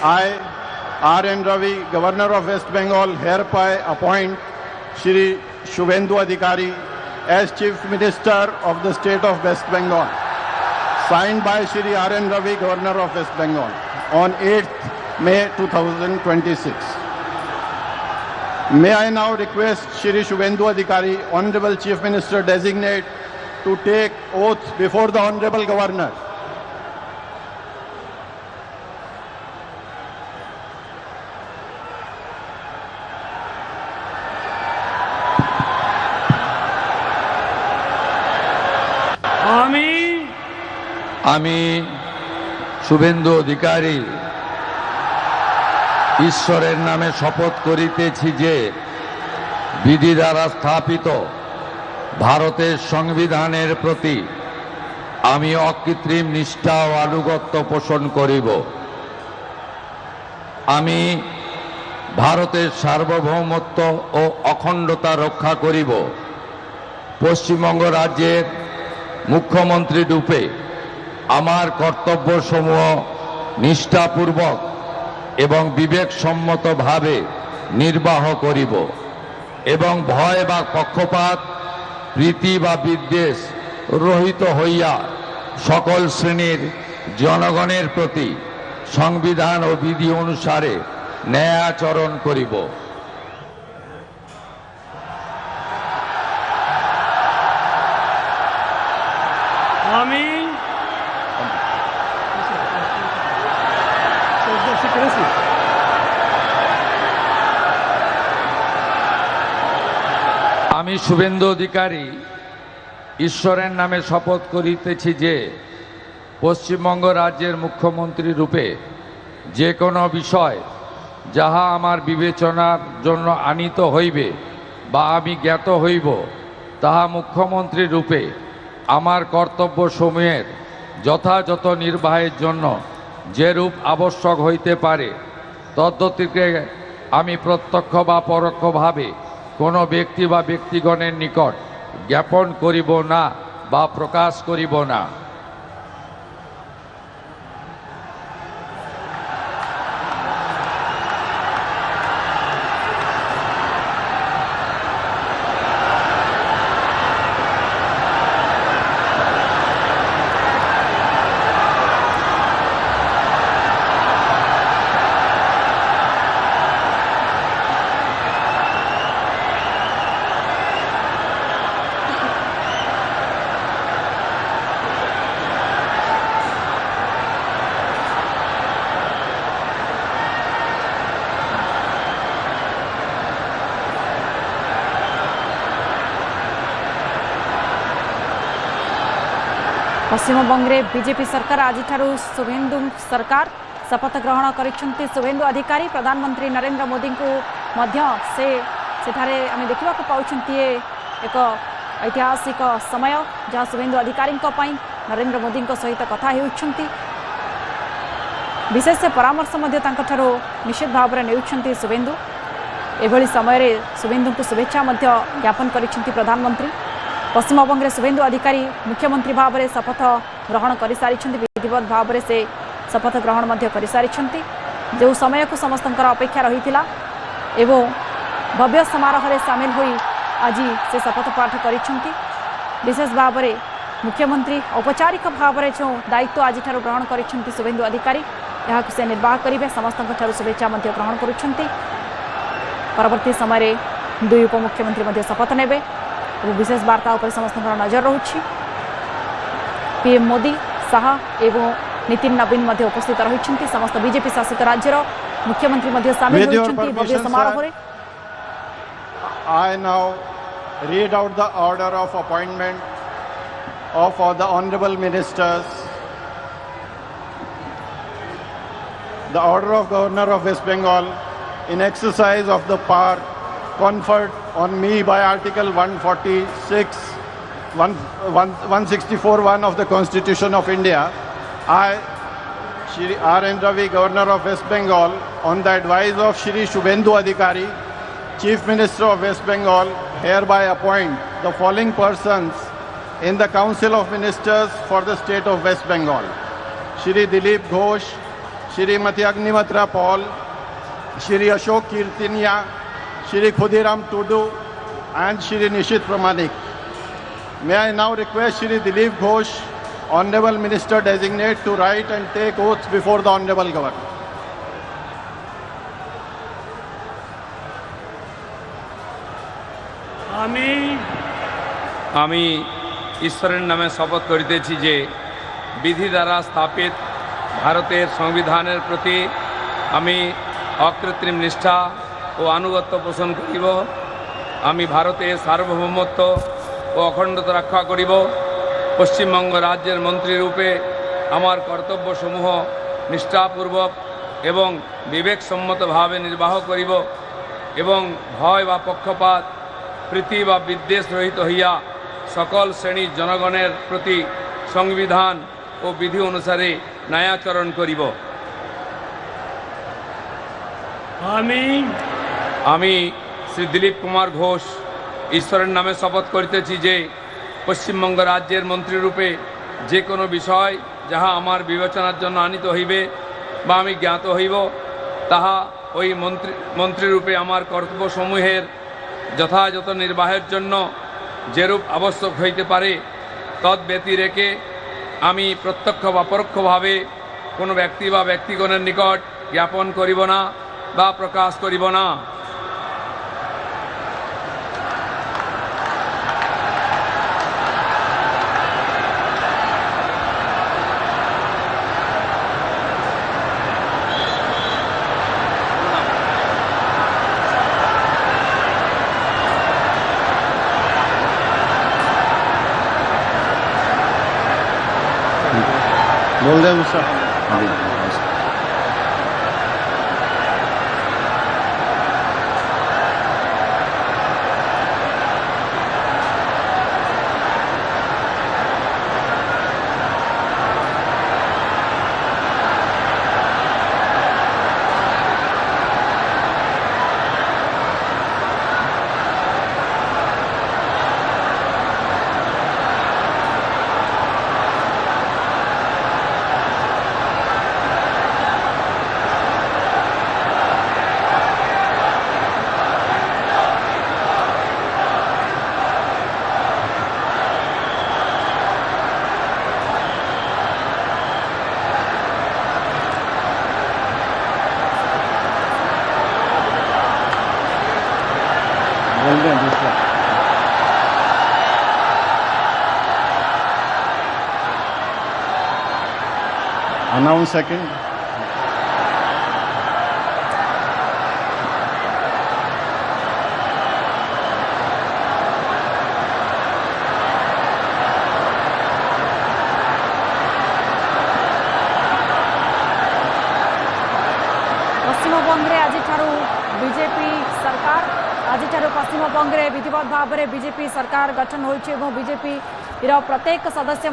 I, R.N. Ravi, Governor of West Bengal, hereby appoint Shri Shubhendu Adhikari as Chief Minister of the State of West Bengal. Signed by Shri R.N. Ravi, Governor of West Bengal, on 8th May 2026. May I now request Shri Shubhendu Adhikari, Honorable Chief Minister Designate, to take oath before the Honorable Governor. আমি শুভেন্দু অধিকারী ঈশ্বরের নামে শপথ করিতেছি যে বিধি দ্বারা স্থাপিত ভারতের সংবিধানের প্রতি আমি অকৃত্রিম নিষ্ঠা ও আনুগত্য পোষণ করিব। আমি ভারতের সার্বভৌমত্ব ও অখণ্ডতা রক্ষা করিব। পশ্চিমবঙ্গ রাজ্যের মুখ্যমন্ত্রী রূপে আমার কর্তব্যসমূহ নিষ্ঠাপূর্বক এবং বিবেকসম্মতভাবে নির্বাহ করিব এবং ভয় বা পক্ষপাত, প্রীতি বা বিদ্বেষ রহিত হইয়া সকল শ্রেণীর জনগণের প্রতি সংবিধান ও বিধি অনুসারে ন্যায় আচরণ করিব। আমি শুভেন্দু অধিকারী ঈশ্বরের নামে শপথ করিতেছি যে পশ্চিমবঙ্গ রাজ্যের মুখ্যমন্ত্রী রূপে যে কোনো বিষয় যাহা আমার বিবেচনার জন্য আনীত হইবে বা আমি জ্ঞাত হইব, তাহা মুখ্যমন্ত্রী রূপে আমার কর্তব্যসমূহের যথাযথ নির্বাহের জন্য যেরূপ আবশ্যক হইতে পারে তদ্গতিকে আমি প্রত্যক্ষ বা পরোক্ষভাবে কোনো ব্যক্তি বা ব্যক্তিগণের নিকট জ্ঞাপন করিব না বা প্রকাশ করিব না। पश्चिमबंग में बीजेपी सरकार आज शुभेन्दु सरकार शपथ ग्रहण कर शुभेन्दु अधिकारी प्रधानमंत्री नरेंद्र मोदी को आम देखा पाँच एक ऐतिहासिक समय जहाँ शुभेन्दु अधिकारी नरेंद्र मोदी सहित कथा होती विशेष परामर्श निश्चित भाव में शुभेन्दु एभली समय शुभेन्दु को शुभेच्छा ज्ञापन कर प्रधानमंत्री। पश्चिमबंग में शुभेन्दु अधिकारी मुख्यमंत्री भाव में शपथ ग्रहण कर सारी विधिवत भाव में से शपथ ग्रहण कर सारी जो समय को समस्त अपेक्षा रही एवं भव्य समारोह में सामिल हो आज से शपथ पाठ कर विशेष भाव में मुख्यमंत्री औपचारिक भाव में जो दायित्व आज ग्रहण कर शुभेन्दु अधिकारी यहाँ से निर्वाह करेंगे समस्त शुभेच्छा ग्रहण करवर्ती समय दुई उपमुख्यमंत्री शपथ ने विशेष वार्ता उपर समस्त नजर रोची पीएम मोदी शाह एवं नितिन नवीन उपस्थित रही समस्त बीजेपी शासित राज्यर मुख्यमंत्री सामिल होती भव्य समारोह में। I now read out the order of appointment of the honorable ministers. The order of Governor of West Bengal in exercise of the power conferred on me by Article 164(1) of the Constitution of India, I, Shri R.N. Ravi, Governor of West Bengal, on the advice of Shri Shubhendu Adhikari, Chief Minister of West Bengal, hereby appoint the following persons in the Council of Ministers for the State of West Bengal: Shri Dilip Ghosh, Shrimati Agnimitra Paul, Shri Ashok Kirtania, Shri Khudiram Tudu and Shri Nishit Pramanik. May I now request Shri Dilip Ghosh, Honorable Minister Designate, to write and take oath before the Honorable Governor. আমি ঈশ্বরের নামে শপথ করিতেছি যে বিধি দ্বারা স্থাপিত ভারতের সংবিধানের প্রতি আমি অকৃত্রিম নিষ্ঠা ও আনুগত্য পোষণ করিব। আমি ভারতের সার্বভৌমত্ব ও অখণ্ডতা রক্ষা করিব। পশ্চিমবঙ্গ রাজ্যের মন্ত্রীরূপে আমার কর্তব্যসমূহ নিষ্ঠাপূর্বক এবং বিবেকসম্মতভাবে নির্বাহ করিব এবং ভয় বা পক্ষপাত প্রীতি বা বিদ্বেষ রহিত হইয়া সকল শ্রেণীর জনগণের প্রতি সংবিধান ও বিধি অনুসারে ন্যায়াচরণ করিব। আমি শ্রী দিলীপ কুমার ঘোষ ঈশ্বরের নামে শপথ করিতেছি যে পশ্চিমবঙ্গ রাজ্যের মন্ত্রীরূপে যে কোনো বিষয় যাহা আমার বিবেচনার জন্য আনিত হইবে বা আমি জ্ঞাত হইব, তাহা ওই মন্ত্রীরূপে আমার কর্তব্যসমূহের যথাযথ নির্বাহের জন্য যেরূপ আবশ্যক হইতে পারে তদ্ব্যতিরেকে আমি প্রত্যক্ষ বা পরোক্ষভাবে কোনো ব্যক্তি বা ব্যক্তিগণের নিকট জ্ঞাপন করিব না বা প্রকাশ করিব না। बोल दे मुझसे। Announce second. पश्चिमबंगे आज बीजेपी सरकार आज पश्चिमबंगे विधिवत भाव में बीजेपी सरकार गठन होती बीजेपी प्रत्येक सदस्य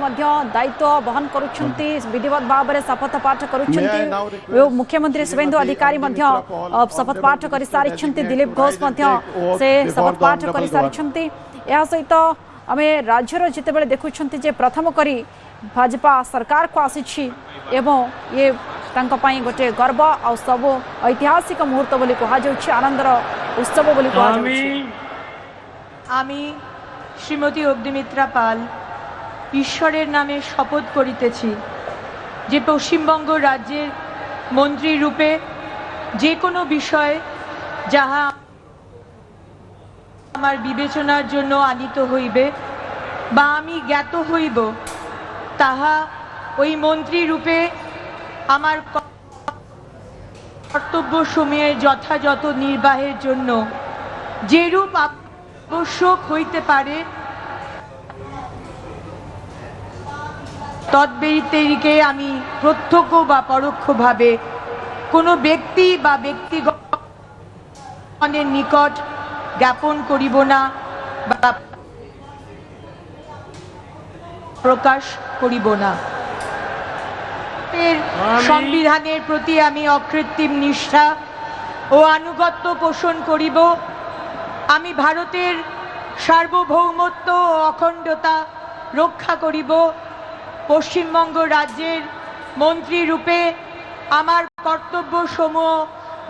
दायित्व बहन करुछंती विधिवत भाव में शपथ पाठ करुछंती। मुख्यमंत्री शुभेंदु अधिकारी शपथ पाठ कर सारी दिलीप घोष से शपथ पाठ कर सारी। यह सहित आम राज्यर जिते देखुं जे प्रथम करी भाजपा सरकार को आसी ये गोटे गर्व आ सब ऐतिहासिक मुहूर्त बोली कहुच्छे आनंदर उत्सव बोली आमी श्रीमती अग्निमित्रा पाल ईश्वरेर नामे शपथ करितेछि जे पश्चिमबंग राज्येर मंत्री रूपे जे कोनो विषय जाहा आमार विवेचनार जन्य आनित हइबे बा आमी ज्ञात हइब ताहा ओई मंत्री रूपे आमार कर्तव्य समये यथायथ निर्वाहेर जन्य जेरूप आवश्यक हইতে পারে तद्व्यतिरिके आमी प्रत्यक्ष बा परोक्षभावे कोनो व्यक्ति बा व्यक्तिगणेर निकट ज्ञापन करिब ना बा प्रकाश करिब ना। संविधानेर प्रति आमी अकृत्रिम निष्ठा ओ आनुगत्य पोषण करिब। आमी भारतेर सार्वभौमत्व ओ अखंडता रक्षा करिब। पश्चिमबंग राज्येर मंत्री रूपे आमार কর্তব্যসমূহ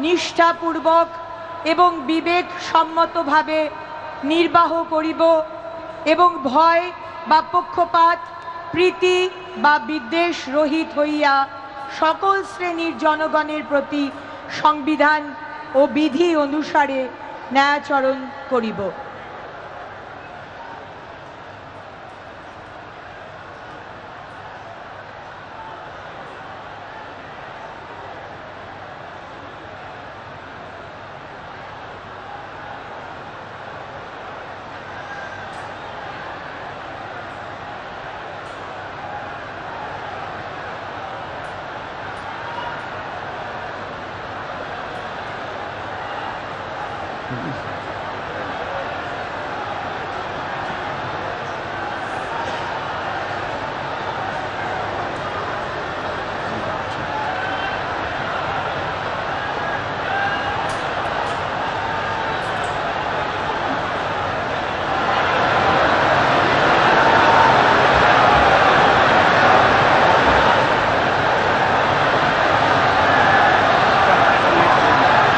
নিষ্ঠাপূর্বক এবং বিবেক সম্মতভাবে নির্বাহ করিব এবং ভয় বা পক্ষপাত প্রীতি বা বিদ্বেষ রহিত হইয়া সকল শ্রেণীর জনগণের প্রতি সংবিধান ও বিধি অনুসারে ন্যায়াচরণ করিব।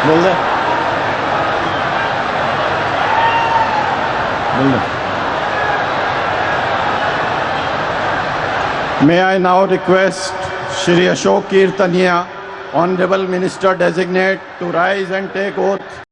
बोल दे बोल दे। May I now request Shri Ashok Kirtaniya, Honorable Minister Designate, to rise and take oath.